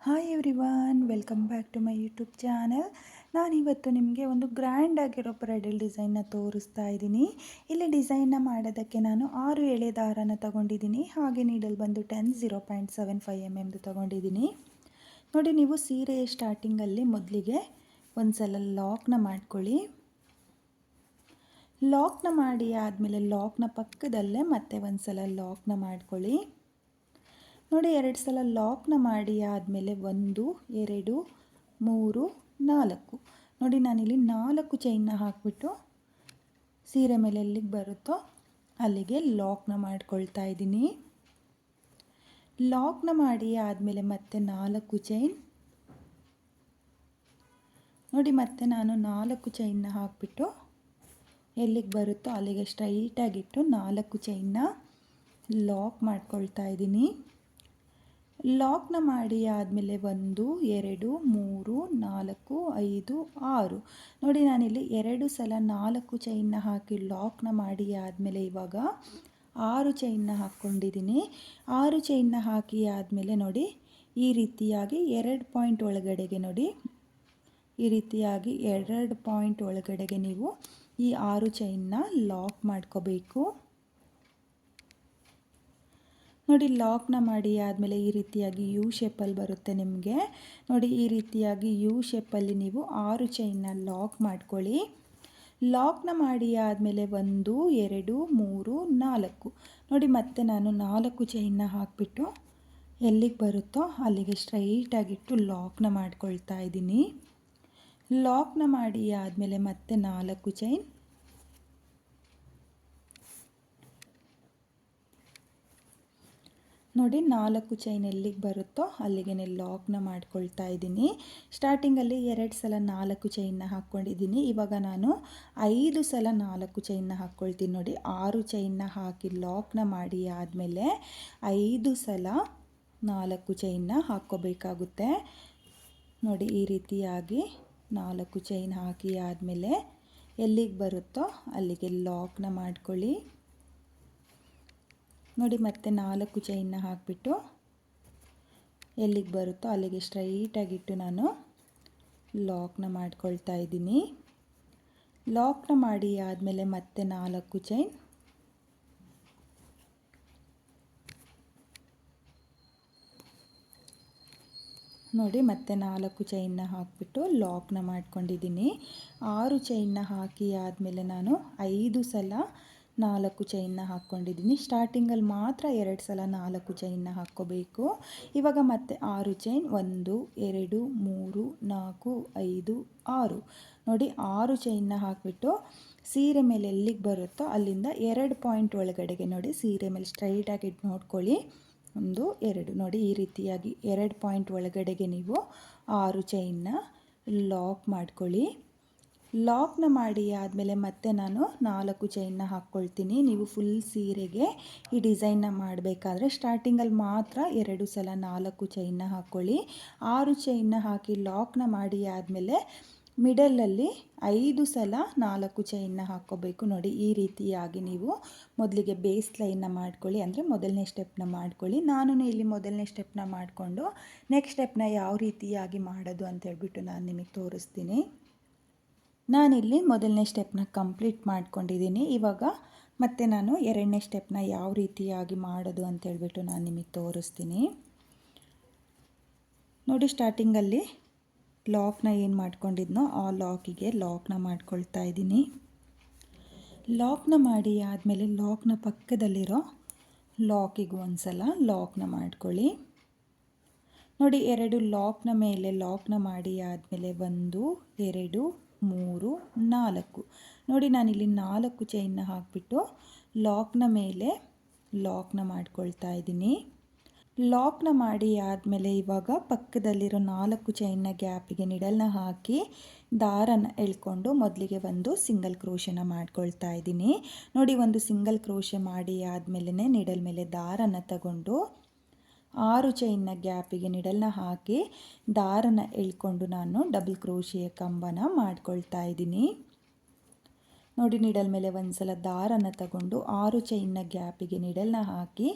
Hi everyone, welcome back to my YouTube channel. ನಾನಿವತ್ತು ನಿಮಗೆ ಒಂದು ಗ್ರ್ಯಾಂಡ್ ಆಗಿರೋ ಬ್ರೈಡಲ್ ಡಿಸೈನ್ನ ತೋರಿಸ್ತಾ ಇದ್ದೀನಿ. ಇಲ್ಲಿ ಡಿಸೈನ್ನ ಮಾಡೋದಕ್ಕೆ ನಾನು 6 ಎಳೆ ದಾರನ ತಗೊಂಡಿದ್ದೀನಿ. ಹಾಗೆ ನೀಡಲ್ ಬಂದು 0.75 mm ತಗೊಂಡಿದ್ದೀನಿ. ನೋಡಿ, ನೀವು ಸೀರೆಯ ಸ್ಟಾರ್ಟಿಂಗಲ್ಲಿ ಮೊದಲಿಗೆ ಒಂದು ಸಲ ಲಾಕ್ನ ಮಾಡ್ಕೊಳ್ಳಿ. ಲಾಕ್ನ ಮಾಡಿ ಆದಮೇಲೆ ಲಾಕ್ನ ಪಕ್ಕದಲ್ಲೇ ಮತ್ತೆ ಒಂದು ಸಲ ಲಾಕ್ನ ಮಾಡ್ಕೊಳ್ಳಿ. ನೋಡಿ, 2 ಸಲ ಲಾಕ್ನ ಮಾಡಿ ಆದಮೇಲೆ 1 2 3 4 ನೋಡಿ, ನಾನಿಲ್ಲಿ 4 ಚೈನ್ನ ಹಾಕಿಬಿಟ್ಟು ಸೀರೆ ಮೇಲೆ ಎಲ್ಲಿಗೆ ಬರುತ್ತೋ ಅಲ್ಲಿಗೆ ಲಾಕ್ನ ಮಾಡ್ಕೊಳ್ತಾ ಇದ್ದೀನಿ. ಲಾಕ್ನ ಮಾಡಿ ಆದಮೇಲೆ ಮತ್ತೆ 4 ಚೈನ್ ನೋಡಿ, ಮತ್ತೆ ನಾನು 4 ಚೈನ್ನ ಹಾಕಿಬಿಟ್ಟು ಎಲ್ಲಿಗೆ ಬರುತ್ತೋ ಅಲ್ಲಿಗೆ ಸ್ಟ್ರೈಟಾಗಿಟ್ಟು 4 ಚೈನ್ನ ಲಾಕ್ ಮಾಡ್ಕೊಳ್ತಾ ಇದ್ದೀನಿ. ಲಾಕ್ನ ಮಾಡಿ ಆದಮೇಲೆ 1 2 3 4 5 6 ನೋಡಿ, ನಾನಿಲ್ಲಿ 2 ಸಲ 4 ಚೈನ್ನ ಹಾಕಿ ಲಾಕ್ನ ಮಾಡಿ ಆದಮೇಲೆ ಇವಾಗ 6 ಚೈನ್ನ ಹಾಕ್ಕೊಂಡಿದ್ದೀನಿ. 6 ಚೈನ್ನ ಹಾಕಿ ಆದಮೇಲೆ ನೋಡಿ, ಈ ರೀತಿಯಾಗಿ 2 ಪಾಯಿಂಟ್ ಒಳಗಡೆಗೆ ನೋಡಿ, ಈ ರೀತಿಯಾಗಿ 2 ಪಾಯಿಂಟ್ ಒಳಗಡೆಗೆ ನೀವು ಈ 6 ಚೈನ್ನ ಲಾಕ್ ಮಾಡ್ಕೋಬೇಕು. ನೋಡಿ, ಲಾಕ್ನ ಮಾಡಿ ಆದಮೇಲೆ ಈ ರೀತಿಯಾಗಿ ಯು ಶೇಪಲ್ಲಿ ಬರುತ್ತೆ ನಿಮಗೆ. ನೋಡಿ, ಈ ರೀತಿಯಾಗಿ ಯು ಶೇಪಲ್ಲಿ ನೀವು 6 ಚೈನ್ನ ಲಾಕ್ ಮಾಡ್ಕೊಳ್ಳಿ. ಲಾಕ್ನ ಮಾಡಿ ಆದಮೇಲೆ 1 2 3 4 ನೋಡಿ, ಮತ್ತೆ ನಾನು 4 ಚೈನ್ನ ಹಾಕಿಬಿಟ್ಟು ಎಲ್ಲಿಗೆ ಬರುತ್ತೋ ಅಲ್ಲಿಗೆ ಸ್ಟ್ರೈಟಾಗಿಟ್ಟು ಲಾಕ್ನ ಮಾಡ್ಕೊಳ್ತಾ ಇದ್ದೀನಿ. ಲಾಕ್ನ ಮಾಡಿ ಆದಮೇಲೆ ಮತ್ತೆ 4 ಚೈನ್ ನೋಡಿ, 4 ಚೈನ್ ಎಲ್ಲಿಗೆ ಬರುತ್ತೋ ಅಲ್ಲಿಗೆ ಲಾಕ್ನ ಮಾಡ್ಕೊಳ್ತಾ ಇದ್ದೀನಿ. ಸ್ಟಾರ್ಟಿಂಗಲ್ಲಿ 2 ಸಲ 4 ಚೈನ್ನ ಹಾಕ್ಕೊಂಡಿದ್ದೀನಿ. ಇವಾಗ ನಾನು 5 ಸಲ 4 ಚೈನ್ನ ಹಾಕ್ಕೊಳ್ತೀನಿ. ನೋಡಿ, 6 ಚೈನ್ನ ಹಾಕಿ ಲಾಕ್ನ ಮಾಡಿ ಆದಮೇಲೆ 5 ಸಲ 4 ಚೈನ್ನ ಹಾಕ್ಕೋಬೇಕಾಗುತ್ತೆ. ನೋಡಿ, ಈ ರೀತಿಯಾಗಿ 4 ಚೈನ್ ಹಾಕಿ ಆದಮೇಲೆ ಎಲ್ಲಿಗೆ ಬರುತ್ತೋ ಅಲ್ಲಿಗೆ ಲಾಕ್ನ ಮಾಡ್ಕೊಳ್ಳಿ. ನೋಡಿ, ಮತ್ತೆ 4 ಚೈನ್ನ ಹಾಕಿಬಿಟ್ಟು ಎಲ್ಲಿಗೆ ಬರುತ್ತೋ ಅಲ್ಲಿಗೆ ಸ್ಟ್ರೈಟಾಗಿಟ್ಟು ನಾನು ಲಾಕ್ನ ಮಾಡ್ಕೊಳ್ತಾ ಇದ್ದೀನಿ. ಲಾಕ್ನ ಮಾಡಿ ಆದಮೇಲೆ ಮತ್ತೆ 4 ಚೈನ್ ನೋಡಿ, ಮತ್ತೆ 4 ಚೈನ್ನ ಹಾಕಿಬಿಟ್ಟು ಲಾಕ್ನ ಮಾಡ್ಕೊಂಡಿದ್ದೀನಿ. 6 ಚೈನ್ನ ಹಾಕಿ ಆದಮೇಲೆ ನಾನು 5 ಸಲ 4 ಚೈನ್ನ ಹಾಕ್ಕೊಂಡಿದ್ದೀನಿ. ಸ್ಟಾರ್ಟಿಂಗಲ್ಲಿ ಮಾತ್ರ 2 ಸಲ 4 ಚೈನ್ನ ಹಾಕ್ಕೋಬೇಕು. ಇವಾಗ ಮತ್ತೆ 6 ಚೈನ್ 1 2 3 4 5 6 ನೋಡಿ, 6 ಚೈನ್ನ ಹಾಕಿಬಿಟ್ಟು ಸೀರೆ ಮೇಲೆ ಎಲ್ಲಿಗೆ ಬರುತ್ತೋ ಅಲ್ಲಿಂದ 2 ಪಾಯಿಂಟ್ ಒಳಗಡೆಗೆ ನೋಡಿ, ಸೀರೆ ಮೇಲೆ ಸ್ಟ್ರೈಟಾಗಿ ನೋಡ್ಕೊಳ್ಳಿ. 1 2 ನೋಡಿ, ಈ ರೀತಿಯಾಗಿ 2 ಪಾಯಿಂಟ್ ಒಳಗಡೆಗೆ ನೀವು 6 ಚೈನ್ನ ಲಾಕ್ ಮಾಡ್ಕೊಳ್ಳಿ. ಲಾಕ್ನ ಮಾಡಿ ಆದಮೇಲೆ ಮತ್ತೆ ನಾನು 4 ಚೈನ್ನ ಹಾಕ್ಕೊಳ್ತೀನಿ. ನೀವು ಫುಲ್ ಸೀರೆಗೆ ಈ ಡಿಸೈನ್ನ ಮಾಡಬೇಕಾದ್ರೆ ಸ್ಟಾರ್ಟಿಂಗಲ್ಲಿ ಮಾತ್ರ 2 ಸಲ 4 ಚೈನ್ನ ಹಾಕ್ಕೊಳ್ಳಿ. 6 ಚೈನ್ನ ಹಾಕಿ ಲಾಕ್ನ ಮಾಡಿ ಆದಮೇಲೆ ಮಿಡಲಲ್ಲಿ 5 ಸಲ 4 ಚೈನ್ನ ಹಾಕ್ಕೋಬೇಕು. ನೋಡಿ, ಈ ರೀತಿಯಾಗಿ ನೀವು ಮೊದಲಿಗೆ ಬೇಸ್ ಲೈನ್ನ ಮಾಡ್ಕೊಳ್ಳಿ, ಅಂದರೆ ಮೊದಲನೇ ಸ್ಟೆಪ್ನ ಮಾಡ್ಕೊಳ್ಳಿ. ನಾನು ಇಲ್ಲಿ ಮೊದಲನೇ ಸ್ಟೆಪ್ನ ಮಾಡಿಕೊಂಡು ನೆಕ್ಸ್ಟ್ ಸ್ಟೆಪ್ನ ಯಾವ ರೀತಿಯಾಗಿ ಮಾಡೋದು ಅಂತೇಳ್ಬಿಟ್ಟು ನಾನು ನಿಮಗೆ ತೋರಿಸ್ತೀನಿ. ನಾನಿಲ್ಲಿ ಮೊದಲನೇ ಸ್ಟೆಪ್ನ ಕಂಪ್ಲೀಟ್ ಮಾಡ್ಕೊಂಡಿದ್ದೀನಿ. ಇವಾಗ ಮತ್ತೆ ನಾನು 2ನೇ ಸ್ಟೆಪ್ನ ಯಾವ ರೀತಿಯಾಗಿ ಮಾಡೋದು ಅಂತೇಳ್ಬಿಟ್ಟು ನಾನು ನಿಮಗೆ ತೋರಿಸ್ತೀನಿ. ನೋಡಿ, ಸ್ಟಾರ್ಟಿಂಗಲ್ಲಿ ಲಾಕ್ನ ಏನು ಮಾಡ್ಕೊಂಡಿದ್ನೋ ಆ ಲಾಕಿಗೆ ಲಾಕ್ನ ಮಾಡ್ಕೊಳ್ತಾ ಇದ್ದೀನಿ. ಲಾಕ್ನ ಮಾಡಿ ಆದಮೇಲೆ ಲಾಕ್ನ ಪಕ್ಕದಲ್ಲಿರೋ ಲಾಕಿಗೆ ಒಂದು ಸಲ ಲಾಕ್ನ ಮಾಡ್ಕೊಳ್ಳಿ. ನೋಡಿ, 2 ಲಾಕ್ನ ಮೇಲೆ ಲಾಕ್ನ ಮಾಡಿ ಆದಮೇಲೆ 1 2 3 4 ನೋಡಿ, ನಾನಿಲ್ಲಿ 4 ಚೈನ್ನ ಹಾಕಿಬಿಟ್ಟು ಲಾಕ್ನ ಮೇಲೆ ಲಾಕ್ನ ಮಾಡ್ಕೊಳ್ತಾ ಇದ್ದೀನಿ. ಲಾಕ್ನ ಮಾಡಿ ಆದಮೇಲೆ ಇವಾಗ ಪಕ್ಕದಲ್ಲಿರೋ 4 ಚೈನ್ನ ಗ್ಯಾಪಿಗೆ ನಿಡಲ್ನ ಹಾಕಿ ದಾರನ ಎಳ್ಕೊಂಡು ಮೊದಲಿಗೆ ಒಂದು ಸಿಂಗಲ್ ಕ್ರೋಶನ ಮಾಡ್ಕೊಳ್ತಾ ಇದ್ದೀನಿ. ನೋಡಿ, ಒಂದು ಸಿಂಗಲ್ ಕ್ರೋಶೆ ಮಾಡಿ ಆದಮೇಲೆ ನಿಡಲ್ ಮೇಲೆ ದಾರನ ತಗೊಂಡು 6 ಚೈನ್ನ ಗ್ಯಾಪಿಗೆ ನಿಡಲ್ನ ಹಾಕಿ ದಾರನ ಎಳ್ಕೊಂಡು ನಾನು ಡಬಲ್ ಕ್ರೋಶೆಯ ಕಂಬನ ಮಾಡ್ಕೊಳ್ತಾ ಇದ್ದೀನಿ. ನೋಡಿ ನೀಡಲ್ ಮೇಲೆ ಒಂದು ಸಲ ದಾರನ ತಗೊಂಡು 6 ಚೈನ್ನ ಗ್ಯಾಪಿಗೆ ನೀಡಲ್ನ ಹಾಕಿ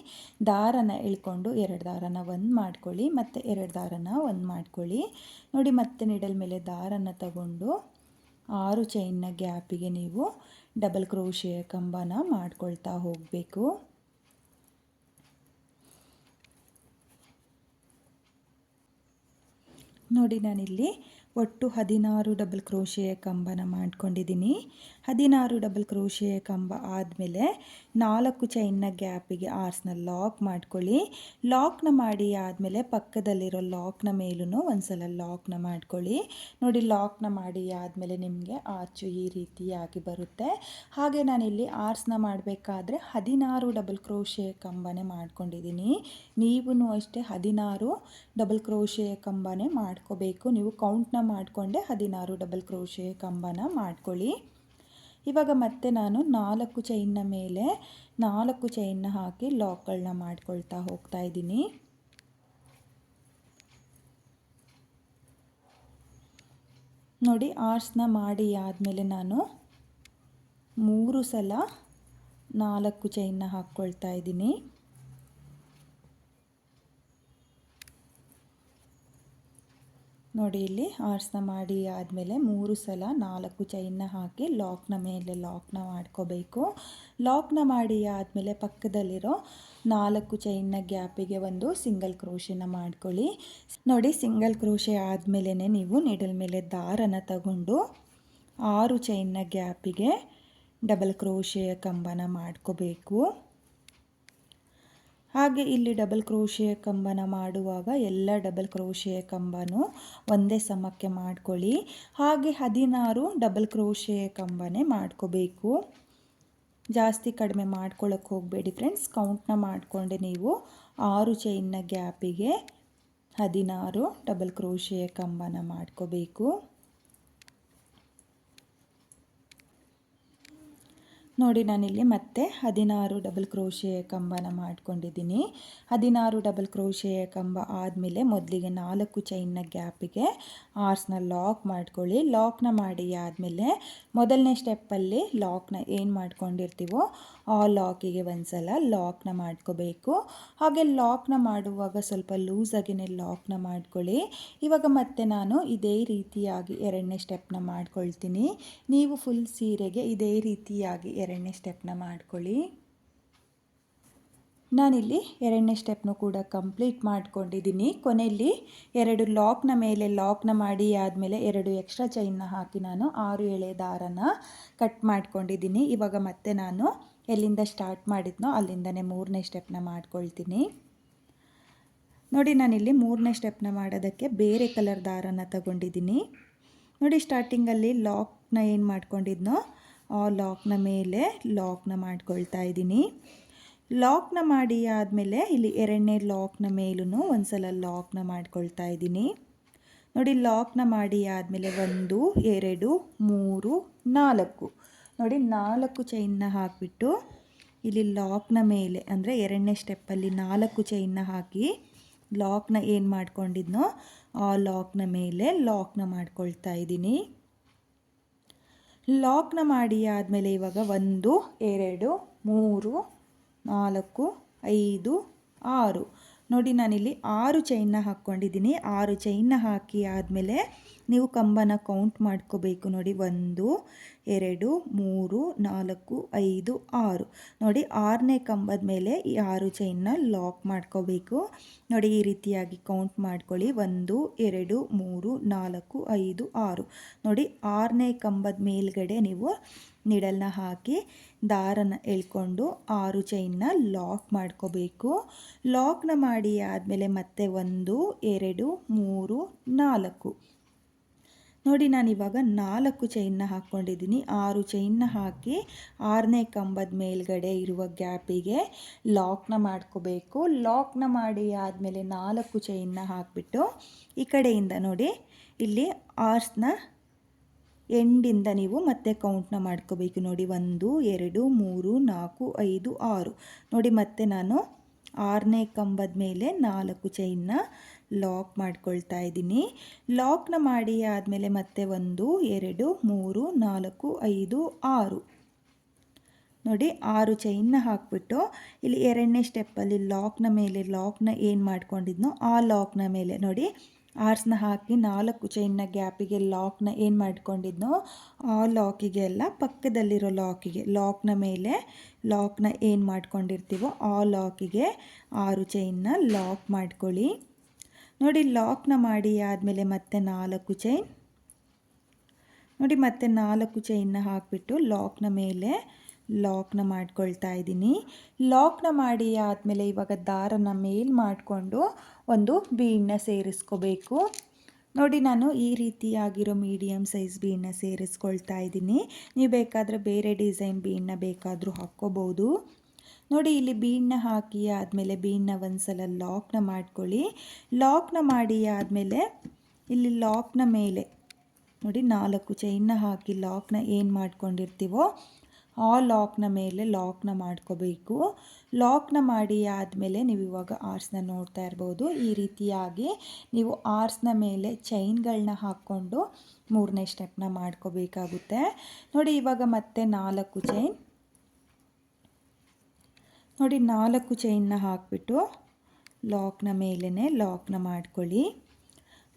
ದಾರನ ಎಳ್ಕೊಂಡು 2 ದಾರನ ಒಂದು ಮಾಡ್ಕೊಳ್ಳಿ, ಮತ್ತು 2 ದಾರನ ಒಂದು ಮಾಡ್ಕೊಳ್ಳಿ. ನೋಡಿ ಮತ್ತೆ ನೀಡಲ್ ಮೇಲೆ ದಾರನ ತಗೊಂಡು 6 ಚೈನ್ನ ಗ್ಯಾಪಿಗೆ ನೀವು ಡಬಲ್ ಕ್ರೋಶೆಯ ಕಂಬನ ಮಾಡ್ಕೊಳ್ತಾ ಹೋಗಬೇಕು. ನೋಡಿ ನಾನಿಲ್ಲಿ ಒಟ್ಟು 16 ಡಬಲ್ ಕ್ರೋಶೆಯ ಕಂಬನ ಮಾಡ್ಕೊಂಡಿದ್ದೀನಿ. 16 ಡಬಲ್ ಕ್ರೋಶೆಯ ಕಂಬ ಆದಮೇಲೆ 4 ಚೈನ್ನ ಗ್ಯಾಪಿಗೆ ಆರ್ಸ್ನ ಲಾಕ್ ಮಾಡ್ಕೊಳ್ಳಿ. ಲಾಕ್ನ ಮಾಡಿ ಆದಮೇಲೆ ಪಕ್ಕದಲ್ಲಿರೋ ಲಾಕ್ನ ಮೇಲೂ ಒಂದು ಸಲ ಲಾಕ್ನ ಮಾಡ್ಕೊಳ್ಳಿ. ನೋಡಿ ಲಾಕ್ನ ಮಾಡಿ ಆದಮೇಲೆ ನಿಮಗೆ ಆರ್ಚು ಈ ರೀತಿಯಾಗಿ ಬರುತ್ತೆ. ಹಾಗೆ ನಾನಿಲ್ಲಿ ಆರ್ಸ್ನ ಮಾಡಬೇಕಾದ್ರೆ 16 ಡಬಲ್ ಕ್ರೋಶೆಯ ಕಂಬನೇ ಮಾಡ್ಕೊಂಡಿದ್ದೀನಿ. ನೀವು ಅಷ್ಟೇ 16 ಡಬಲ್ ಕ್ರೋಶೆಯ ಕಂಬನೇ ಮಾಡ್ಕೋಬೇಕು. ನೀವು ಕೌಂಟ್ನ ಮಾಡಿಕೊಂಡೆ 16 ಡಬಲ್ ಕ್ರೋಶೆಯ ಕಂಬನ ಮಾಡ್ಕೊಳ್ಳಿ. ಇವಾಗ ಮತ್ತೆ ನಾನು 4 ಚೈನ್ನ ಮೇಲೆ 4 ಚೈನ್ನ ಹಾಕಿ ಲಾಕ್ಗಳನ್ನ ಮಾಡ್ಕೊಳ್ತಾ ಹೋಗ್ತಾ ಇದ್ದೀನಿ. ನೋಡಿ ಆರ್ಸ್ನ ಮಾಡಿ ಆದಮೇಲೆ ನಾನು 3 ಸಲ 4 ಚೈನ್ನ ಹಾಕ್ಕೊಳ್ತಾ ಇದ್ದೀನಿ. ನೋಡಿ ಇಲ್ಲಿ ಆರ್ಸ್ನ ಮಾಡಿ ಆದಮೇಲೆ 3 ಸಲ 4 ಚೈನ್ನ ಹಾಕಿ ಲಾಕ್ನ ಮೇಲೆ ಲಾಕ್ನ ಮಾಡ್ಕೋಬೇಕು. ಲಾಕ್ನ ಮಾಡಿ ಆದಮೇಲೆ ಪಕ್ಕದಲ್ಲಿರೋ 4 ಚೈನ್ನ ಗ್ಯಾಪಿಗೆ ಒಂದು ಸಿಂಗಲ್ ಕ್ರೋಶೆನ ಮಾಡ್ಕೊಳ್ಳಿ. ನೋಡಿ ಸಿಂಗಲ್ ಕ್ರೋಶೆ ಆದಮೇಲೆ ನೀವು ನೀಡಲ್ ಮೇಲೆ ದಾರನ ತಗೊಂಡು 6 ಚೈನ್ನ ಗ್ಯಾಪಿಗೆ ಡಬಲ್ ಕ್ರೋಶೆಯ ಕಂಬನ ಮಾಡ್ಕೋಬೇಕು. ಹಾಗೆ ಇಲ್ಲಿ ಡಬಲ್ ಕ್ರೋಶೆಯ ಕಂಬನ ಮಾಡುವಾಗ ಎಲ್ಲ ಡಬಲ್ ಕ್ರೋಶೆಯ ಕಂಬನೂ ಒಂದೇ ಸಮಕ್ಕೆ ಮಾಡ್ಕೊಳ್ಳಿ. ಹಾಗೆ 16 ಡಬಲ್ ಕ್ರೋಶೆಯ ಕಂಬನೇ ಮಾಡ್ಕೋಬೇಕು. ಜಾಸ್ತಿ ಕಡಿಮೆ ಮಾಡ್ಕೊಳ್ಳೋಕೆ ಹೋಗಬೇಡಿ ಫ್ರೆಂಡ್ಸ್. ಕೌಂಟ್ನ ಮಾಡಿಕೊಂಡೆ ನೀವು 6 ಚೈನ್ನ ಗ್ಯಾಪಿಗೆ 16 ಡಬಲ್ ಕ್ರೋಶೆಯ ಕಂಬನ ಮಾಡ್ಕೋಬೇಕು. ನೋಡಿ ನಾನಿಲ್ಲಿ ಮತ್ತೆ 16 ಡಬಲ್ ಕ್ರೋಶೆಯ ಕಂಬನ ಮಾಡ್ಕೊಂಡಿದ್ದೀನಿ. 16 ಡಬಲ್ ಕ್ರೋಶೆಯ ಕಂಬ ಆದಮೇಲೆ ಮೊದಲಿಗೆ 4 ಚೈನ್ನ ಗ್ಯಾಪಿಗೆ ಆರ್ಸ್ನ ಲಾಕ್ ಮಾಡ್ಕೊಳ್ಳಿ. ಲಾಕ್ನ ಮಾಡಿ ಆದಮೇಲೆ ಮೊದಲನೇ ಸ್ಟೆಪ್ಪಲ್ಲಿ ಲಾಕ್ನ ಏನು ಮಾಡ್ಕೊಂಡಿರ್ತೀವೋ ಆ ಲಾಕಿಗೆ ಒಂದು ಸಲ ಲಾಕ್ನ ಮಾಡ್ಕೋಬೇಕು. ಹಾಗೆ ಲಾಕ್ನ ಮಾಡುವಾಗ ಸ್ವಲ್ಪ ಲೂಸಾಗಿಯೇ ಲಾಕ್ನ ಮಾಡ್ಕೊಳ್ಳಿ. ಇವಾಗ ಮತ್ತೆ ನಾನು ಇದೇ ರೀತಿಯಾಗಿ 2ನೇ ಸ್ಟೆಪ್ನ ಮಾಡ್ಕೊಳ್ತೀನಿ. ನೀವು ಫುಲ್ ಸೀರೆಗೆ ಇದೇ ರೀತಿಯಾಗಿ 2ನೇ ಸ್ಟೆಪ್ನ ಮಾಡ್ಕೊಳ್ಳಿ. ನಾನಿಲ್ಲಿ 2ನೇ ಸ್ಟೆಪ್ನು ಕೂಡ ಕಂಪ್ಲೀಟ್ ಮಾಡ್ಕೊಂಡಿದ್ದೀನಿ. ಕೊನೆಯಲ್ಲಿ 2 ಲಾಕ್ನ ಮೇಲೆ ಲಾಕ್ನ ಮಾಡಿ ಆದಮೇಲೆ 2 ಎಕ್ಸ್ಟ್ರಾ ಚೈನ್ನ ಹಾಕಿ ನಾನು 6 ಎಳೆ ದಾರನ ಕಟ್ ಮಾಡ್ಕೊಂಡಿದ್ದೀನಿ. ಇವಾಗ ಮತ್ತೆ ನಾನು ಎಲ್ಲಿಂದ ಸ್ಟಾರ್ಟ್ ಮಾಡಿದ್ನೋ ಅಲ್ಲಿಂದನೇ 3ನೇ ಸ್ಟೆಪ್ನ ಮಾಡ್ಕೊಳ್ತೀನಿ. ನೋಡಿ ನಾನಿಲ್ಲಿ 3ನೇ ಸ್ಟೆಪ್ನ ಮಾಡೋದಕ್ಕೆ ಬೇರೆ ಕಲರ್ ದಾರನ ತಗೊಂಡಿದ್ದೀನಿ. ನೋಡಿ ಸ್ಟಾರ್ಟಿಂಗಲ್ಲಿ ಲಾಕ್ನ ಏನು ಮಾಡ್ಕೊಂಡಿದ್ನೋ ಆ ಲಾಕ್ನ ಮೇಲೆ ಲಾಕ್ನ ಮಾಡ್ಕೊಳ್ತಾ ಇದ್ದೀನಿ. ಲಾಕ್ನ ಮಾಡಿ ಆದಮೇಲೆ ಇಲ್ಲಿ 2ನೇ ಲಾಕ್ನ ಮೇಲೂ ಒಂದು ಸಲ ಲಾಕ್ನ ಮಾಡ್ಕೊಳ್ತಾ ಇದ್ದೀನಿ. ನೋಡಿ ಲಾಕ್ನ ಮಾಡಿ ಆದಮೇಲೆ 1 2 3 4 ನೋಡಿ 4 ಚೈನ್ನ ಹಾಕಿಬಿಟ್ಟು ಇಲ್ಲಿ ಲಾಕ್ನ ಮೇಲೆ ಅಂದರೆ 2ನೇ ಸ್ಟೆಪ್ಪಲ್ಲಿ 4 ಚೈನ್ನ ಹಾಕಿ ಲಾಕ್ನ ಏನು ಮಾಡ್ಕೊಂಡಿದ್ನೋ ಆ ಲಾಕ್ನ ಮೇಲೆ ಲಾಕ್ನ ಮಾಡ್ಕೊಳ್ತಾ ಇದ್ದೀನಿ. ಲಾಕ್ನ ಮಾಡಿ ಆದಮೇಲೆ ಇವಾಗ 1 2 3 4 5 6 ನೋಡಿ ನಾನಿಲ್ಲಿ 6 ಚೈನ್ನ ಹಾಕ್ಕೊಂಡಿದ್ದೀನಿ. 6 ಚೈನ್ನ ಹಾಕಿ ಆದಮೇಲೆ ನೀವು ಕಂಬನ ಕೌಂಟ್ ಮಾಡ್ಕೋಬೇಕು. ನೋಡಿ 1 2 3 4 5 6 ನೋಡಿ 6ನೇ ಕಂಬದ ಮೇಲೆ ಈ 6 ಚೈನ್ನ ಲಾಕ್ ಮಾಡ್ಕೋಬೇಕು. ನೋಡಿ ಈ ರೀತಿಯಾಗಿ ಕೌಂಟ್ ಮಾಡ್ಕೊಳ್ಳಿ. 1 2 3 4 5 6 ನೋಡಿ 6ನೇ ಕಂಬದ ಮೇಲ್ಗಡೆ ನೀವು ನಿಡಲ್ನ ಹಾಕಿ ದಾರನ ಎಳ್ಕೊಂಡು 6 ಚೈನ್ನ ಲಾಕ್ ಮಾಡ್ಕೋಬೇಕು. ಲಾಕ್ನ ಮಾಡಿ ಆದಮೇಲೆ ಮತ್ತೆ 1 2 3 4 ನೋಡಿ ನಾನಿವಾಗ 4 ಚೈನ್ನ ಹಾಕ್ಕೊಂಡಿದ್ದೀನಿ. 6 ಚೈನ್ನ ಹಾಕಿ 6ನೇ ಕಂಬದ ಮೇಲ್ಗಡೆ ಇರುವ ಗ್ಯಾಪಿಗೆ ಲಾಕ್ನ ಮಾಡ್ಕೋಬೇಕು. ಲಾಕ್ನ ಮಾಡಿ ಆದಮೇಲೆ 4 ಚೈನ್ನ ಹಾಕಿಬಿಟ್ಟು ಈ ಕಡೆಯಿಂದ ನೋಡಿ ಇಲ್ಲಿ ಆರ್ಸ್ನ ಎಂಡಿಂದ ನೀವು ಮತ್ತೆ ಕೌಂಟ್ನ ಮಾಡ್ಕೋಬೇಕು. ನೋಡಿ 1 2 3 4 5 6 ನೋಡಿ ಮತ್ತೆ ನಾನು 6ನೇ ಕಂಬದ ಮೇಲೆ 4 ಚೈನ್ನ ಲಾಕ್ ಮಾಡ್ಕೊಳ್ತಾ ಇದ್ದೀನಿ. ಲಾಕ್ನ ಮಾಡಿ ಆದಮೇಲೆ ಮತ್ತೆ 1 2 3 4 5 6 ನೋಡಿ 6 ಚೈನ್ನ ಹಾಕಿಬಿಟ್ಟು ಇಲ್ಲಿ 2ನೇ ಸ್ಟೆಪ್ಪಲ್ಲಿ ಲಾಕ್ನ ಏನು ಮಾಡ್ಕೊಂಡಿದ್ನೋ ಆ ಲಾಕ್ನ ಮೇಲೆ ನೋಡಿ ಆರ್ಸ್ನ ಹಾಕಿ 4 ಚೈನ್ನ ಗ್ಯಾಪಿಗೆ ಲಾಕ್ನ ಏನು ಮಾಡ್ಕೊಂಡಿದ್ನೋ ಆ ಲಾಕಿಗೆ ಎಲ್ಲ ಪಕ್ಕದಲ್ಲಿರೋ ಲಾಕ್ನ ಮೇಲೆ ಲಾಕ್ನ ಏನು ಮಾಡ್ಕೊಂಡಿರ್ತೀವೋ ಆ ಲಾಕಿಗೆ 6 ಚೈನ್ನ ಲಾಕ್ ಮಾಡ್ಕೊಳ್ಳಿ. ನೋಡಿ ಲಾಕ್ನ ಮಾಡಿ ಆದಮೇಲೆ ಮತ್ತೆ 4 ಚೈನ್ ನೋಡಿ ಮತ್ತೆ 4 ಚೈನ್ನ ಹಾಕಿಬಿಟ್ಟು ಲಾಕ್ನ ಮೇಲೆ ಲಾಕ್ನ ಮಾಡ್ಕೊಳ್ತಾ ಇದ್ದೀನಿ. ಲಾಕ್ನ ಮಾಡಿ ಆದಮೇಲೆ ಇವಾಗ ದಾರನ ಮೇಲ್ ಮಾಡಿಕೊಂಡು ಒಂದು ಬೀಡನ್ನ ಸೇರಿಸ್ಕೋಬೇಕು. ನೋಡಿ ನಾನು ಈ ರೀತಿಯಾಗಿರೋ ಮೀಡಿಯಮ್ ಸೈಜ್ ಬೀಡನ್ನ ಸೇರಿಸ್ಕೊಳ್ತಾ ಇದ್ದೀನಿ. ನೀವು ಬೇಕಾದರೆ ಬೇರೆ ಡಿಸೈನ್ ಬೀಡನ್ನ ಬೇಕಾದರೂ ಹಾಕ್ಕೋಬೋದು. ನೋಡಿ ಇಲ್ಲಿ ಬೀಡನ್ನ ಹಾಕಿ ಆದಮೇಲೆ ಬೀಡನ್ನ ಒಂದು ಸಲ ಲಾಕ್ನ ಮಾಡ್ಕೊಳ್ಳಿ. ಲಾಕ್ನ ಮಾಡಿ ಆದಮೇಲೆ ಇಲ್ಲಿ ಲಾಕ್ನ ಮೇಲೆ ನೋಡಿ 4 ಚೈನ್ನ ಹಾಕಿ ಲಾಕ್ನ ಏನು ಮಾಡ್ಕೊಂಡಿರ್ತೀವೋ ಆ ಲಾಕ್ನ ಮೇಲೆ ಲಾಕ್ನ ಮಾಡ್ಕೋಬೇಕು. ಲಾಕ್ನ ಮಾಡಿ ಆದಮೇಲೆ ನೀವು ಇವಾಗ ಆರ್ಸ್ನ ನೋಡ್ತಾ ಇರ್ಬೋದು. ಈ ರೀತಿಯಾಗಿ ನೀವು ಆರ್ಸ್ನ ಮೇಲೆ ಚೈನ್ಗಳನ್ನ ಹಾಕ್ಕೊಂಡು 3ನೇ ಸ್ಟೆಪ್ನ ಮಾಡ್ಕೋಬೇಕಾಗುತ್ತೆ. ನೋಡಿ ಇವಾಗ ಮತ್ತೆ 4 ಚೈನ್ ನೋಡಿ 4 ಚೈನ್ನ ಹಾಕಿಬಿಟ್ಟು ಲಾಕ್ನ ಮೇಲೇ ಲಾಕ್ನ ಮಾಡ್ಕೊಳ್ಳಿ.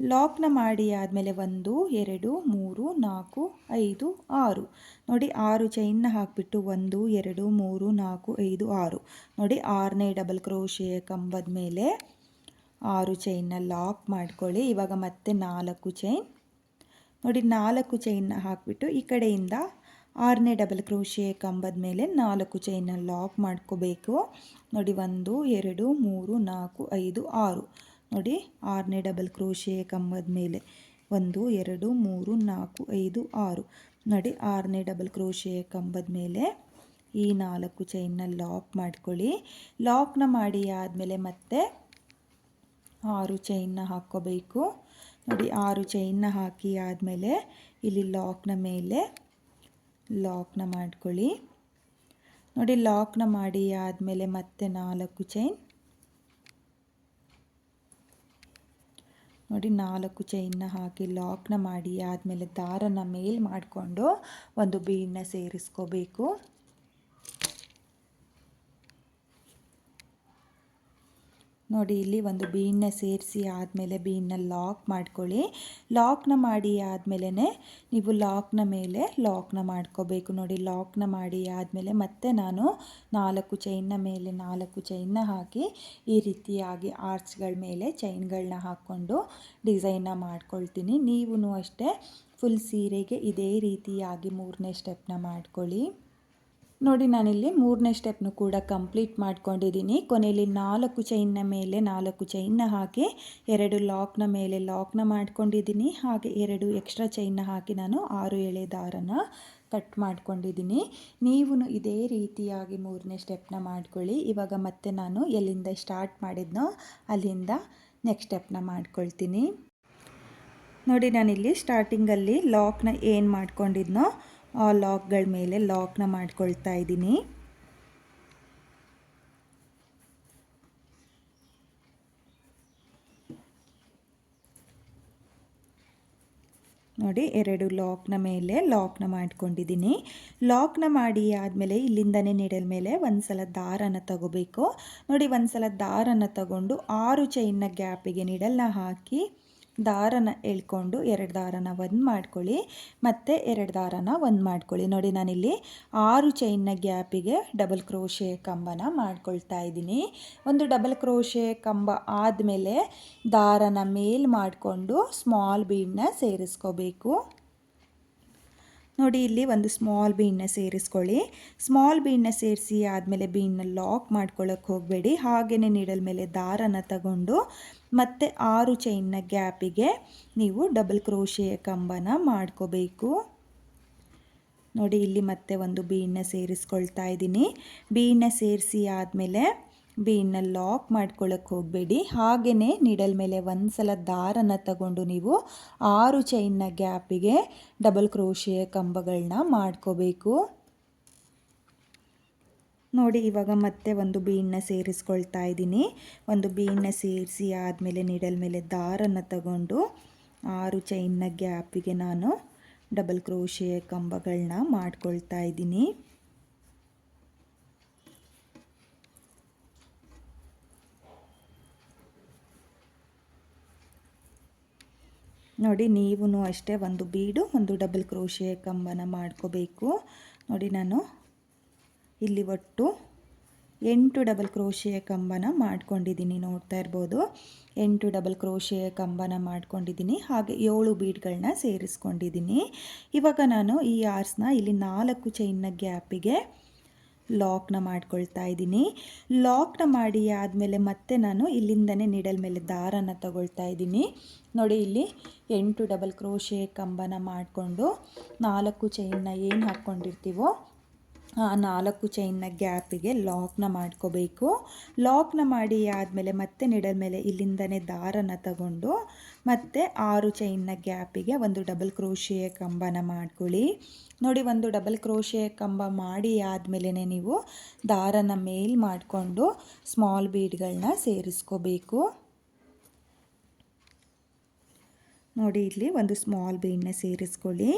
ಲಾಕ್ನ ಮಾಡಿ ಆದಮೇಲೆ 1 2 3 4 5 6 ನೋಡಿ 6 ಚೈನ್ನ ಹಾಕಿಬಿಟ್ಟು 1 2 3 4 5 6 ನೋಡಿ 6ನೇ ಡಬಲ್ ಕ್ರೋಶೆ ಕಂಬದ ಮೇಲೆ 6 ಚೈನ್ನ ಲಾಕ್ ಮಾಡ್ಕೊಳ್ಳಿ. ಇವಾಗ ಮತ್ತೆ 4 ಚೈನ್ ನೋಡಿ 4 ಚೈನ್ನ ಹಾಕಿಬಿಟ್ಟು ಈ ಕಡೆಯಿಂದ 6ನೇ ಡಬಲ್ ಕ್ರೋಶೆ ಕಂಬದ ಮೇಲೆ 4 ಚೈನ್ನ ಲಾಕ್ ಮಾಡ್ಕೋಬೇಕು. ನೋಡಿ 1 2 3 4 5 6 ನೋಡಿ 6ನೇ ಡಬಲ್ ಕ್ರೋಶೆ ಕಂಬದ ಮೇಲೆ 1 2 3 4 5 6 ನೋಡಿ 6ನೇ ಡಬಲ್ ಕ್ರೋಶೆ ಕಂಬದ ಮೇಲೆ ಈ 4 ಚೈನ್ನ ಲಾಕ್ ಮಾಡ್ಕೊಳ್ಳಿ. ಲಾಕ್ನ ಮಾಡಿ ಆದಮೇಲೆ ಮತ್ತೆ 6 ಚೈನ್ನ ಹಾಕ್ಕೋಬೇಕು. ನೋಡಿ 6 ಚೈನ್ನ ಹಾಕಿ ಆದಮೇಲೆ ಇಲ್ಲಿ ಲಾಕ್ನ ಮೇಲೆ ಲಾಕ್ನ ಮಾಡ್ಕೊಳ್ಳಿ. ನೋಡಿ ಲಾಕ್ನ ಮಾಡಿ ಆದಮೇಲೆ ಮತ್ತೆ 4 ಚೈನ್ ನೋಡಿ 4 ಚೈನ್ನ ಹಾಕಿ ಲಾಕ್ನ ಮಾಡಿ ಆದಮೇಲೆ ದಾರನ ಮೇಲ್ ಮಾಡಿಕೊಂಡು ಒಂದು ಬೀಡನ್ನ ಸೇರಿಸ್ಕೋಬೇಕು. ನೋಡಿ ಇಲ್ಲಿ ಒಂದು ಬೀಡನ್ನ ಸೇರಿಸಿ ಆದಮೇಲೆ ಬೀಡನ್ನ ಲಾಕ್ ಮಾಡ್ಕೊಳ್ಳಿ. ಲಾಕ್ನ ಮಾಡಿ ಆದಮೇಲೆ ನೀವು ಲಾಕ್ನ ಮೇಲೆ ಲಾಕ್ನ ಮಾಡ್ಕೋಬೇಕು. ನೋಡಿ ಲಾಕ್ನ ಮಾಡಿ ಆದಮೇಲೆ ಮತ್ತೆ ನಾನು 4 ಚೈನ್ನ ಮೇಲೆ 4 ಚೈನ್ನ ಹಾಕಿ ಈ ರೀತಿಯಾಗಿ ಆರ್ಚ್ಗಳ ಮೇಲೆ ಚೈನ್ಗಳನ್ನ ಹಾಕ್ಕೊಂಡು ಡಿಸೈನ್ನ ಮಾಡ್ಕೊಳ್ತೀನಿ. ನೀವು ಅಷ್ಟೇ ಫುಲ್ ಸೀರೆಗೆ ಇದೇ ರೀತಿಯಾಗಿ 3ನೇ ಸ್ಟೆಪ್ನ ಮಾಡ್ಕೊಳ್ಳಿ. ನೋಡಿ ನಾನಿಲ್ಲಿ 3ನೇ ಸ್ಟೆಪ್ನು ಕೂಡ ಕಂಪ್ಲೀಟ್ ಮಾಡ್ಕೊಂಡಿದ್ದೀನಿ. ಕೊನೆಯಲ್ಲಿ 4 ಚೈನ್ನ ಮೇಲೆ 4 ಚೈನ್ನ ಹಾಕಿ 2 ಲಾಕ್ನ ಮೇಲೆ ಲಾಕ್ನ ಮಾಡ್ಕೊಂಡಿದ್ದೀನಿ. ಹಾಗೆ 2 ಎಕ್ಸ್ಟ್ರಾ ಚೈನ್ನ ಹಾಕಿ ನಾನು 6 ಎಳೆ ದಾರನ ಕಟ್ ಮಾಡ್ಕೊಂಡಿದ್ದೀನಿ. ನೀವು ಇದೇ ರೀತಿಯಾಗಿ 3ನೇ ಸ್ಟೆಪ್ನ ಮಾಡ್ಕೊಳ್ಳಿ. ಇವಾಗ ಮತ್ತೆ ನಾನು ಎಲ್ಲಿಂದ ಸ್ಟಾರ್ಟ್ ಮಾಡಿದ್ನೋ ಅಲ್ಲಿಂದ ನೆಕ್ಸ್ಟ್ ಸ್ಟೆಪ್ನ ಮಾಡ್ಕೊಳ್ತೀನಿ. ನೋಡಿ ನಾನಿಲ್ಲಿ ಸ್ಟಾರ್ಟಿಂಗಲ್ಲಿ ಲಾಕ್ನ ಏನು ಮಾಡ್ಕೊಂಡಿದ್ನೋ ಆ ಲಾಕ್ಗಳ ಮೇಲೆ ಲಾಕ್ನ ಮಾಡ್ಕೊಳ್ತಾ ಇದ್ದೀನಿ. ನೋಡಿ 2 ಲಾಕ್ನ ಮೇಲೆ ಲಾಕ್ನ ಮಾಡ್ಕೊಂಡಿದ್ದೀನಿ. ಲಾಕ್ನ ಮಾಡಿ ಆದಮೇಲೆ ಇಲ್ಲಿಂದನೇ ನೀಡಲ್ ಮೇಲೆ ಒಂದು ಸಲ ದಾರನ ತಗೋಬೇಕು. ನೋಡಿ ಒಂದು ಸಲ ದಾರನ ತಗೊಂಡು 6 ಚೈನ್ನ ಗ್ಯಾಪಿಗೆ ನೀಡಲ್ನ ಹಾಕಿ ದಾರನ ಎಳ್ಕೊಂಡು 2 ದಾರನ ಒಂದು ಮಾಡ್ಕೊಳ್ಳಿ, ಮತ್ತು 2 ದಾರನ ಒಂದು ಮಾಡ್ಕೊಳ್ಳಿ. ನೋಡಿ ನಾನಿಲ್ಲಿ 6 ಚೈನ್ನ ಗ್ಯಾಪಿಗೆ ಡಬಲ್ ಕ್ರೋಶೆ ಕಂಬನ ಮಾಡ್ಕೊಳ್ತಾ ಇದ್ದೀನಿ. ಒಂದು ಡಬಲ್ ಕ್ರೋಶೆ ಕಂಬ ಆದಮೇಲೆ ದಾರನ ಮೇಲ್ ಮಾಡಿಕೊಂಡು ಸ್ಮಾಲ್ ಬೀಡನ್ನ ಸೇರಿಸ್ಕೋಬೇಕು. ನೋಡಿ ಇಲ್ಲಿ ಒಂದು ಸ್ಮಾಲ್ ಬೀಡನ್ನ ಸೇರಿಸ್ಕೊಳ್ಳಿ. ಸ್ಮಾಲ್ ಬೀಡನ್ನ ಸೇರಿಸಿ ಆದಮೇಲೆ ಬೀಡನ್ನ ಲಾಕ್ ಮಾಡ್ಕೊಳ್ಳೋಕೆ ಹೋಗಬೇಡಿ. ಹಾಗೆಯೇ ನೀಡಲ್ ಮೇಲೆ ದಾರನ ತಗೊಂಡು ಮತ್ತೆ 6 ಚೈನ್ನ ಗ್ಯಾಪಿಗೆ ನೀವು ಡಬಲ್ ಕ್ರೋಶೆಯ ಕಂಬನ ಮಾಡ್ಕೋಬೇಕು. ನೋಡಿ ಇಲ್ಲಿ ಮತ್ತೆ ಒಂದು ಬೀಡನ್ನ ಸೇರಿಸ್ಕೊಳ್ತಾ ಇದ್ದೀನಿ. ಬೀಡನ್ನ ಸೇರಿಸಿ ಆದಮೇಲೆ ಬೀಡನ್ನ ಲಾಕ್ ಮಾಡ್ಕೊಳ್ಳೋಕೆ ಹೋಗಬೇಡಿ. ಹಾಗೆಯೇ ನೀಡಲ್ ಮೇಲೆ ಒಂದು ಸಲ ದಾರನ ತಗೊಂಡು ನೀವು 6 ಚೈನ್ನ ಗ್ಯಾಪಿಗೆ ಡಬಲ್ ಕ್ರೋಶೆಯ ಕಂಬಗಳನ್ನ ಮಾಡ್ಕೋಬೇಕು. ನೋಡಿ ಇವಾಗ ಮತ್ತೆ ಒಂದು ಬೀಡನ್ನ ಸೇರಿಸ್ಕೊಳ್ತಾ ಇದ್ದೀನಿ. ಒಂದು ಬೀಡನ್ನ ಸೇರಿಸಿ ಆದಮೇಲೆ ನೀಡಲ್ ಮೇಲೆ ದಾರನ ತಗೊಂಡು 6 ಚೈನ್ನ ಗ್ಯಾಪಿಗೆ ನಾನು ಡಬಲ್ ಕ್ರೋಶೆ ಕಂಬಗಳನ್ನ ಮಾಡ್ಕೊಳ್ತಾ ಇದ್ದೀನಿ. ನೋಡಿ ನೀವು ಅಷ್ಟೇ ಒಂದು ಬೀಡು ಒಂದು ಡಬಲ್ ಕ್ರೋಶೆ ಕಂಬನ ಮಾಡ್ಕೋಬೇಕು. ನೋಡಿ ನಾನು ಇಲ್ಲಿ ಒಟ್ಟು 8 ಡಬಲ್ ಕ್ರೋಶೆಯ ಕಂಬನ ಮಾಡ್ಕೊಂಡಿದ್ದೀನಿ. ನೋಡ್ತಾ ಇರ್ಬೋದು 8 ಡಬಲ್ ಕ್ರೋಶೆಯ ಕಂಬನ ಮಾಡ್ಕೊಂಡಿದ್ದೀನಿ. ಹಾಗೆ 7 ಬೀಡ್ಗಳನ್ನ ಸೇರಿಸ್ಕೊಂಡಿದ್ದೀನಿ. ಇವಾಗ ನಾನು ಈ ಆರ್ಸ್ನ ಇಲ್ಲಿ 4 ಚೈನ್ನ ಗ್ಯಾಪಿಗೆ ಲಾಕ್ನ ಮಾಡ್ಕೊಳ್ತಾ ಇದ್ದೀನಿ. ಲಾಕ್ನ ಮಾಡಿ ಆದಮೇಲೆ ಮತ್ತೆ ನಾನು ಇಲ್ಲಿಂದನೇ ನೀಡಲ್ ಮೇಲೆ ದಾರನ ತಗೊಳ್ತಾ ಇದ್ದೀನಿ. ನೋಡಿ ಇಲ್ಲಿ 8 ಡಬಲ್ ಕ್ರೋಶೆ ಕಂಬನ ಮಾಡಿಕೊಂಡು 4 ಚೈನ್ನ ಏನು ಹಾಕ್ಕೊಂಡಿರ್ತೀವೋ ಆ 4 ಚೈನ್ನ ಗ್ಯಾಪಿಗೆ ಲಾಕ್ನ ಮಾಡ್ಕೋಬೇಕು. ಲಾಕ್ನ ಮಾಡಿ ಆದಮೇಲೆ ಮತ್ತೆ ನೀಡಲ್ ಮೇಲೆ ಇಲ್ಲಿಂದನೇ ದಾರನ ತಗೊಂಡು ಮತ್ತೆ 6 ಚೈನ್ನ ಗ್ಯಾಪಿಗೆ ಒಂದು ಡಬಲ್ ಕ್ರೋಶೆಯ ಕಂಬನ ಮಾಡ್ಕೊಳ್ಳಿ. ನೋಡಿ ಒಂದು ಡಬಲ್ ಕ್ರೋಶೆಯ ಕಂಬ ಮಾಡಿ ಆದಮೇಲೆ ನೀವು ದಾರನ ಮೇಲ್ ಮಾಡಿಕೊಂಡು ಸ್ಮಾಲ್ ಬೀಡ್ಗಳನ್ನ ಸೇರಿಸ್ಕೋಬೇಕು. ನೋಡಿ ಇಲ್ಲಿ ಒಂದು ಸ್ಮಾಲ್ ಬೀಡನ್ನ ಸೇರಿಸ್ಕೊಳ್ಳಿ.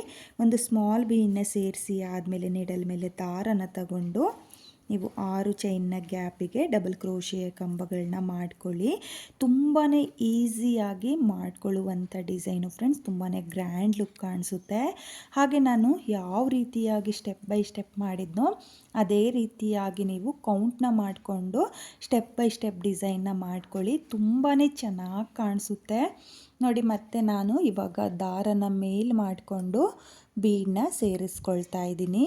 ಒಂದು ಸ್ಮಾಲ್ ಬೀಡನ್ನ ಸೇರಿಸಿ ಆದಮೇಲೆ ನೀಡಲ್ ಮೇಲೆ ದಾರನ ತಗೊಂಡು ನೀವು 6 ಚೈನ್ನ ಗ್ಯಾಪಿಗೆ ಡಬಲ್ ಕ್ರೋಶೆಯ ಕಂಬಗಳನ್ನ ಮಾಡ್ಕೊಳ್ಳಿ. ತುಂಬಾ ಈಸಿಯಾಗಿ ಮಾಡ್ಕೊಳ್ಳುವಂಥ ಡಿಸೈನು ಫ್ರೆಂಡ್ಸ್. ತುಂಬಾ ಗ್ರ್ಯಾಂಡ್ ಲುಕ್ ಕಾಣಿಸುತ್ತೆ. ಹಾಗೆ ನಾನು ಯಾವ ರೀತಿಯಾಗಿ ಸ್ಟೆಪ್ ಬೈ ಸ್ಟೆಪ್ ಮಾಡಿದ್ನೋ ಅದೇ ರೀತಿಯಾಗಿ ನೀವು ಕೌಂಟ್ನ ಮಾಡಿಕೊಂಡು ಸ್ಟೆಪ್ ಬೈ ಸ್ಟೆಪ್ ಡಿಸೈನ್ನ ಮಾಡ್ಕೊಳ್ಳಿ. ತುಂಬಾ ಚೆನ್ನಾಗಿ ಕಾಣಿಸುತ್ತೆ. ನೋಡಿ ಮತ್ತೆ ನಾನು ಇವಾಗ ದಾರನ ಮೇಲ್ ಮಾಡಿಕೊಂಡು ಬೀಡನ್ನ ಸೇರಿಸ್ಕೊಳ್ತಾ ಇದ್ದೀನಿ.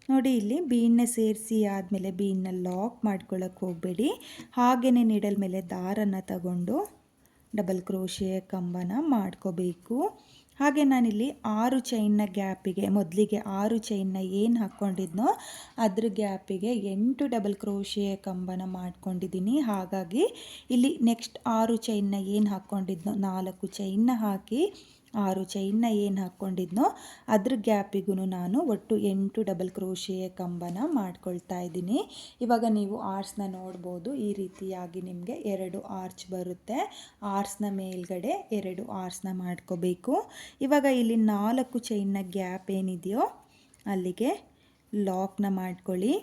ನೋಡಿ ಇಲ್ಲಿ ಬೀಡನ್ನ ಸೇರಿಸಿ ಆದಮೇಲೆ ಬೀಡನ್ನ ಲಾಕ್ ಮಾಡ್ಕೊಳ್ಳೋಕೆ ಹೋಗಬೇಡಿ. ಹಾಗೆಯೇ ನೀಡಲ್ ಮೇಲೆ ದಾರನ ತಗೊಂಡು ಡಬಲ್ ಕ್ರೋಶೆಯ ಕಂಬನ ಮಾಡ್ಕೋಬೇಕು. ಹಾಗೆ ನಾನಿಲ್ಲಿ 6 ಚೈನ್ನ ಗ್ಯಾಪಿಗೆ ಮೊದಲಿಗೆ 6 ಚೈನ್ನ ಏನು ಹಾಕ್ಕೊಂಡಿದ್ನೋ ಅದ್ರ ಗ್ಯಾಪಿಗೆ 8 ಡಬಲ್ ಕ್ರೋಶೆಯ ಕಂಬನ ಮಾಡ್ಕೊಂಡಿದ್ದೀನಿ. ಹಾಗಾಗಿ ಇಲ್ಲಿ ನೆಕ್ಸ್ಟ್ 6 ಚೈನ್ನ ಏನು ಹಾಕ್ಕೊಂಡಿದ್ನೋ 4 ಚೈನ್ನ ಹಾಕಿ 6 ಚೈನ್ನ ಏನು ಹಾಕ್ಕೊಂಡಿದ್ನೋ ಅದ್ರ ಗ್ಯಾಪಿಗೂ ನಾನು ಒಟ್ಟು 8 ಡಬಲ್ ಕ್ರೋಶೆಯ ಕಂಬನ ಮಾಡ್ಕೊಳ್ತಾ ಇದ್ದೀನಿ. ಇವಾಗ ನೀವು ಆರ್ಸ್ನ ನೋಡ್ಬೋದು. ಈ ರೀತಿಯಾಗಿ ನಿಮಗೆ 2 ಆರ್ಚ್ ಬರುತ್ತೆ. ಆರ್ಸ್ನ ಮೇಲ್ಗಡೆ 2 ಆರ್ಸ್ನ ಮಾಡ್ಕೋಬೇಕು. ಇವಾಗ ಇಲ್ಲಿ 4 ಚೈನ್ನ ಗ್ಯಾಪ್ ಏನಿದೆಯೋ ಅಲ್ಲಿಗೆ ಲಾಕ್ನ ಮಾಡ್ಕೊಳ್ಳಿ.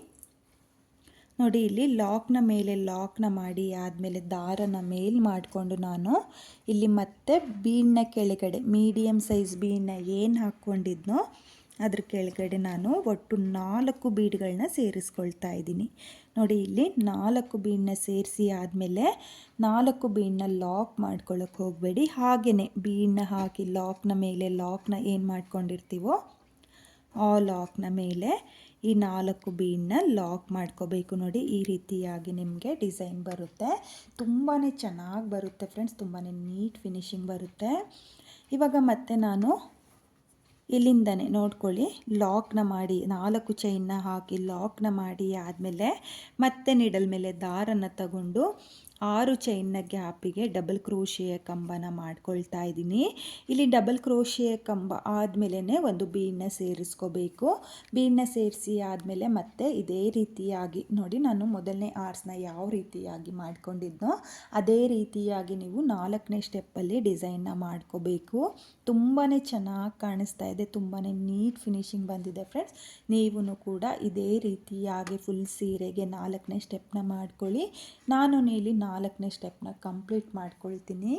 ನೋಡಿ ಇಲ್ಲಿ ಲಾಕ್ನ ಮೇಲೆ ಲಾಕ್ನ ಮಾಡಿ ಆದಮೇಲೆ ದಾರನ ಮೇಲ್ ಮಾಡಿಕೊಂಡು ನಾನು ಇಲ್ಲಿ ಮತ್ತೆ ಬೀಡನ್ನ ಕೆಳಗಡೆ ಮೀಡಿಯಮ್ ಸೈಜ್ ಬೀಡನ್ನ ಏನು ಹಾಕ್ಕೊಂಡಿದ್ನೋ ಅದ್ರ ಕೆಳಗಡೆ ನಾನು ಒಟ್ಟು 4 ಬೀಡ್ಗಳನ್ನ ಸೇರಿಸ್ಕೊಳ್ತಾ ಇದ್ದೀನಿ. ನೋಡಿ ಇಲ್ಲಿ 4 ಬೀಡನ್ನ ಸೇರಿಸಿ ಆದಮೇಲೆ 4 ಬೀಡನ್ನ ಲಾಕ್ ಮಾಡ್ಕೊಳ್ಳೋಕೆ ಹೋಗಬೇಡಿ. ಹಾಗೆಯೇ ಬೀಡನ್ನ ಹಾಕಿ ಲಾಕ್ನ ಮೇಲೆ ಲಾಕ್ನ ಏನು ಮಾಡ್ಕೊಂಡಿರ್ತೀವೋ ಆ ಲಾಕ್ನ ಮೇಲೆ ಈ 4 ಬೀಡನ್ನ ಲಾಕ್ ಮಾಡ್ಕೋಬೇಕು. ನೋಡಿ ಈ ರೀತಿಯಾಗಿ ನಿಮಗೆ ಡಿಸೈನ್ ಬರುತ್ತೆ. ತುಂಬಾ ಚೆನ್ನಾಗಿ ಬರುತ್ತೆ ಫ್ರೆಂಡ್ಸ್. ತುಂಬಾ ನೀಟ್ ಫಿನಿಶಿಂಗ್ ಬರುತ್ತೆ. ಇವಾಗ ಮತ್ತೆ ನಾನು ಇಲ್ಲಿಂದನೇ ನೋಡ್ಕೊಳ್ಳಿ ಲಾಕ್ನ ಮಾಡಿ 4 ಚೈನ್ನ ಹಾಕಿ ಲಾಕ್ನ ಮಾಡಿ ಆದಮೇಲೆ ಮತ್ತೆ ನೀಡಲ್ ಮೇಲೆ ದಾರನ ತಗೊಂಡು 6 ಚೈನ್ನ ಗ್ಯಾಪಿಗೆ ಡಬಲ್ ಕ್ರೋಶೆಯ ಕಂಬನ ಮಾಡ್ಕೊಳ್ತಾ ಇದ್ದೀನಿ. ಇಲ್ಲಿ ಡಬಲ್ ಕ್ರೋಶೆಯ ಕಂಬ ಆದಮೇಲೆ ಒಂದು ಬೀಡನ್ನ ಸೇರಿಸ್ಕೋಬೇಕು. ಬೀಡನ್ನ ಸೇರಿಸಿ ಆದಮೇಲೆ ಮತ್ತೆ ಇದೇ ರೀತಿಯಾಗಿ ನೋಡಿ ನಾನು ಮೊದಲನೇ ಆರ್ಸ್ನ ಯಾವ ರೀತಿಯಾಗಿ ಮಾಡ್ಕೊಂಡಿದ್ನೋ ಅದೇ ರೀತಿಯಾಗಿ ನೀವು 4ನೇ ಸ್ಟೆಪ್ಪಲ್ಲಿ ಡಿಸೈನ್ನ ಮಾಡ್ಕೋಬೇಕು. ತುಂಬಾ ಚೆನ್ನಾಗಿ ಕಾಣಿಸ್ತಾ ಇದೆ. ತುಂಬಾ ನೀಟ್ ಫಿನಿಶಿಂಗ್ ಬಂದಿದೆ ಫ್ರೆಂಡ್ಸ್. ನೀವು ಕೂಡ ಇದೇ ರೀತಿಯಾಗಿ ಫುಲ್ ಸೀರೆಗೆ 4ನೇ ಸ್ಟೆಪ್ನ ಮಾಡ್ಕೊಳ್ಳಿ. ನಾನು ಇಲ್ಲಿ 4ನೇ ಸ್ಟೆಪ್ನ ಕಂಪ್ಲೀಟ್ ಮಾಡ್ಕೊಳ್ತೀನಿ.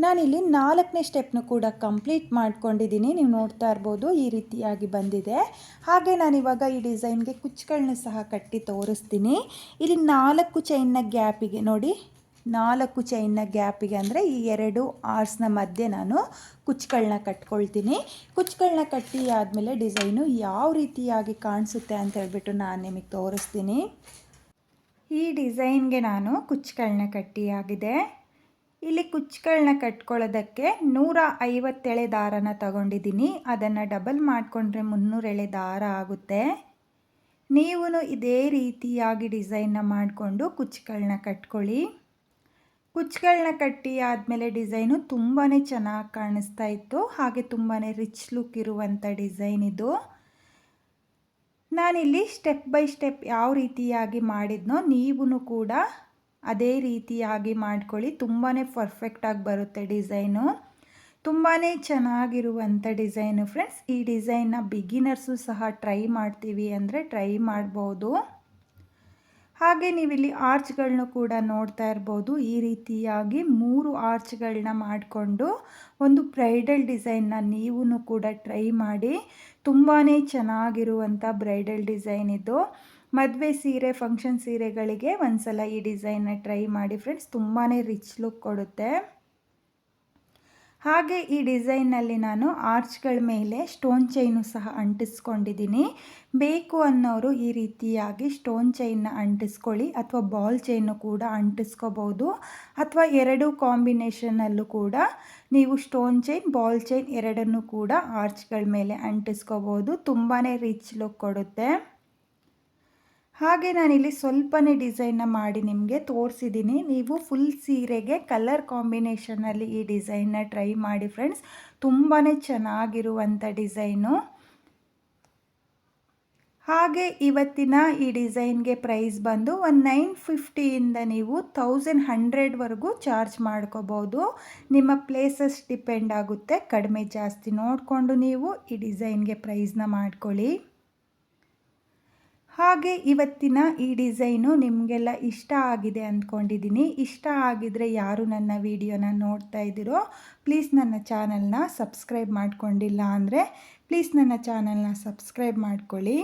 ನಾನಿಲ್ಲಿ 4ನೇ ಸ್ಟೆಪ್ನ ಕೂಡ ಕಂಪ್ಲೀಟ್ ಮಾಡ್ಕೊಂಡಿದ್ದೀನಿ. ನೀವು ನೋಡ್ತಾ ಇರ್ಬೋದು ಈ ರೀತಿಯಾಗಿ ಬಂದಿದೆ. ಹಾಗೆ ನಾನಿವಾಗ ಈ ಡಿಸೈನ್ಗೆ ಕುಚ್ಚುಗಳನ್ನ ಸಹ ಕಟ್ಟಿ ತೋರಿಸ್ತೀನಿ. ಇಲ್ಲಿ 4 ಚೈನ್ನ ಗ್ಯಾಪಿಗೆ ನೋಡಿ 4 ಚೈನ್ನ ಗ್ಯಾಪಿಗೆ ಅಂದರೆ ಈ 2 ಆರ್ಸ್ನ ಮಧ್ಯೆ ನಾನು ಕುಚ್ಚುಗಳನ್ನ ಕಟ್ಕೊಳ್ತೀನಿ. ಕುಚ್ಚುಗಳನ್ನ ಕಟ್ಟಿ ಆದಮೇಲೆ ಡಿಸೈನು ಯಾವ ರೀತಿಯಾಗಿ ಕಾಣಿಸುತ್ತೆ ಅಂತ ಹೇಳ್ಬಿಟ್ಟು ನಾನು ನಿಮಗೆ ತೋರಿಸ್ತೀನಿ. ಈ ಡಿಸೈನ್ಗೆ ನಾನು ಕುಚ್ಚುಗಳನ್ನ ಕಟ್ಟಿಯಾಗಿದೆ. ಇಲ್ಲಿ ಕುಚ್ಚುಗಳನ್ನ ಕಟ್ಕೊಳ್ಳೋದಕ್ಕೆ 150 ಎಳೆ ದಾರನ ತಗೊಂಡಿದ್ದೀನಿ. ಅದನ್ನು ಡಬಲ್ ಮಾಡಿಕೊಂಡ್ರೆ 300 ಎಳೆ ದಾರ ಆಗುತ್ತೆ. ನೀವು ಇದೇ ರೀತಿಯಾಗಿ ಡಿಸೈನ್ನ ಮಾಡಿಕೊಂಡು ಕುಚ್ಚುಗಳನ್ನ ಕಟ್ಕೊಳ್ಳಿ. ಕುಚ್ಚುಗಳನ್ನ ಕಟ್ಟಿ ಆದಮೇಲೆ ಡಿಸೈನು ತುಂಬಾ ಚೆನ್ನಾಗಿ ಕಾಣಿಸ್ತಾ ಇತ್ತು. ಹಾಗೆ ತುಂಬಾ ರಿಚ್ ಲುಕ್ ಇರುವಂಥ ಡಿಸೈನ್ ಇದು. ನಾನಿಲ್ಲಿ ಸ್ಟೆಪ್ ಬೈ ಸ್ಟೆಪ್ ಯಾವ ರೀತಿಯಾಗಿ ಮಾಡಿದ್ನೋ ನೀವು ಕೂಡ ಅದೇ ರೀತಿಯಾಗಿ ಮಾಡ್ಕೊಳ್ಳಿ. ತುಂಬಾ ಪರ್ಫೆಕ್ಟಾಗಿ ಬರುತ್ತೆ ಡಿಸೈನು. ತುಂಬಾ ಚೆನ್ನಾಗಿರುವಂಥ ಡಿಸೈನು ಫ್ರೆಂಡ್ಸ್. ಈ ಡಿಸೈನ್ನ ಬಿಗಿನರ್ಸು ಸಹ ಟ್ರೈ ಮಾಡ್ತೀವಿ ಅಂದರೆ ಟ್ರೈ ಮಾಡ್ಬೋದು. ಹಾಗೆ ನೀವಿಲ್ಲಿ ಆರ್ಚ್ಗಳನ್ನೂ ಕೂಡ ನೋಡ್ತಾ ಇರ್ಬೋದು. ಈ ರೀತಿಯಾಗಿ 3 ಆರ್ಚ್ಗಳನ್ನ ಮಾಡಿಕೊಂಡು ಒಂದು ಬ್ರೈಡಲ್ ಡಿಸೈನ್ನ ನೀವು ಕೂಡ ಟ್ರೈ ಮಾಡಿ. ತುಂಬಾ ಚೆನ್ನಾಗಿರುವಂಥ ಬ್ರೈಡಲ್ ಡಿಸೈನ್ ಇದು. ಮದುವೆ ಸೀರೆ, ಫಂಕ್ಷನ್ ಸೀರೆಗಳಿಗೆ ಒಂದ್ಸಲ ಈ ಡಿಸೈನ್ನ ಟ್ರೈ ಮಾಡಿ ಫ್ರೆಂಡ್ಸ್. ತುಂಬಾ ರಿಚ್ ಲುಕ್ ಕೊಡುತ್ತೆ. ಹಾಗೆ ಈ ಡಿಸೈನ್ನಲ್ಲಿ ನಾನು ಆರ್ಚ್ಗಳ ಮೇಲೆ ಸ್ಟೋನ್ ಚೈನು ಸಹ ಅಂಟಿಸ್ಕೊಂಡಿದ್ದೀನಿ. ಬೇಕು ಅನ್ನೋರು ಈ ರೀತಿಯಾಗಿ ಸ್ಟೋನ್ ಚೈನ್ನ ಅಂಟಿಸ್ಕೊಳ್ಳಿ, ಅಥವಾ ಬಾಲ್ ಚೈನು ಕೂಡ ಅಂಟಿಸ್ಕೋಬೋದು. ಅಥವಾ 2 ಕಾಂಬಿನೇಷನಲ್ಲೂ ಕೂಡ ನೀವು ಸ್ಟೋನ್ ಚೈನ್, ಬಾಲ್ ಚೈನ್ ಎರಡನ್ನೂ ಕೂಡ ಆರ್ಚ್ಗಳ ಮೇಲೆ ಅಂಟಿಸ್ಕೋಬೋದು. ತುಂಬಾ ರಿಚ್ ಲುಕ್ ಕೊಡುತ್ತೆ. ಹಾಗೆ ನಾನಿಲ್ಲಿ ಸ್ವಲ್ಪನೇ ಡಿಸೈನ್ನ ಮಾಡಿ ನಿಮಗೆ ತೋರಿಸಿದ್ದೀನಿ. ನೀವು ಫುಲ್ ಸೀರೆಗೆ ಕಲರ್ ಕಾಂಬಿನೇಷನಲ್ಲಿ ಈ ಡಿಸೈನ್ನ ಟ್ರೈ ಮಾಡಿ ಫ್ರೆಂಡ್ಸ್. ತುಂಬಾ ಚೆನ್ನಾಗಿರುವಂಥ ಡಿಸೈನು. ಹಾಗೆ ಇವತ್ತಿನ ಈ ಡಿಸೈನ್ಗೆ ಪ್ರೈಸ್ ಬಂದು ಒಂದು 950ಇಂದ ನೀವು 1100ವರೆಗೂ ಚಾರ್ಜ್ ಮಾಡ್ಕೋಬೋದು. ನಿಮ್ಮ ಪ್ಲೇಸಸ್ ಡಿಪೆಂಡ್ ಆಗುತ್ತೆ. ಕಡಿಮೆ ಜಾಸ್ತಿ ನೋಡಿಕೊಂಡು ನೀವು ಈ ಡಿಸೈನ್ಗೆ ಪ್ರೈಸ್ನ ಮಾಡ್ಕೊಳ್ಳಿ. ಹಾಗೆ ಇವತ್ತಿನ ಈ ಡಿಸೈನು ನಿಮಗೆಲ್ಲ ಇಷ್ಟ ಆಗಿದೆ ಅಂದ್ಕೊಂಡಿದ್ದೀನಿ. ಇಷ್ಟ ಆಗಿದರೆ ಯಾರು ನನ್ನ ವಿಡಿಯೋನ ನೋಡ್ತಾ ಇದ್ದೀರೋ ಪ್ಲೀಸ್ ನನ್ನ ಚಾನಲ್ನ ಸಬ್ಸ್ಕ್ರೈಬ್ ಮಾಡ್ಕೊಂಡಿಲ್ಲ ಅಂದರೆ ಪ್ಲೀಸ್ ನನ್ನ ಚಾನಲ್ನ ಸಬ್ಸ್ಕ್ರೈಬ್ ಮಾಡ್ಕೊಳ್ಳಿ.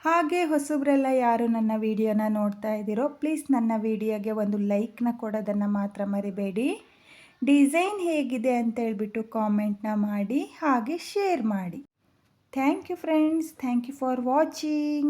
ಹಾಗೆ ಹೊಸಬ್ರೆಲ್ಲ ಯಾರು ನನ್ನ ವಿಡಿಯೋನ ನೋಡ್ತಾ ಇದ್ದೀರೋ ಪ್ಲೀಸ್ ನನ್ನ ವಿಡಿಯೋಗೆ ಒಂದು ಲೈಕ್ನ ಕೊಡೋದನ್ನು ಮಾತ್ರ ಮರಿಬೇಡಿ. ಡಿಸೈನ್ ಹೇಗಿದೆ ಅಂತೇಳ್ಬಿಟ್ಟು ಕಾಮೆಂಟ್ನ ಮಾಡಿ, ಹಾಗೆ ಶೇರ್ ಮಾಡಿ. Thank you friends. Thank you for watching.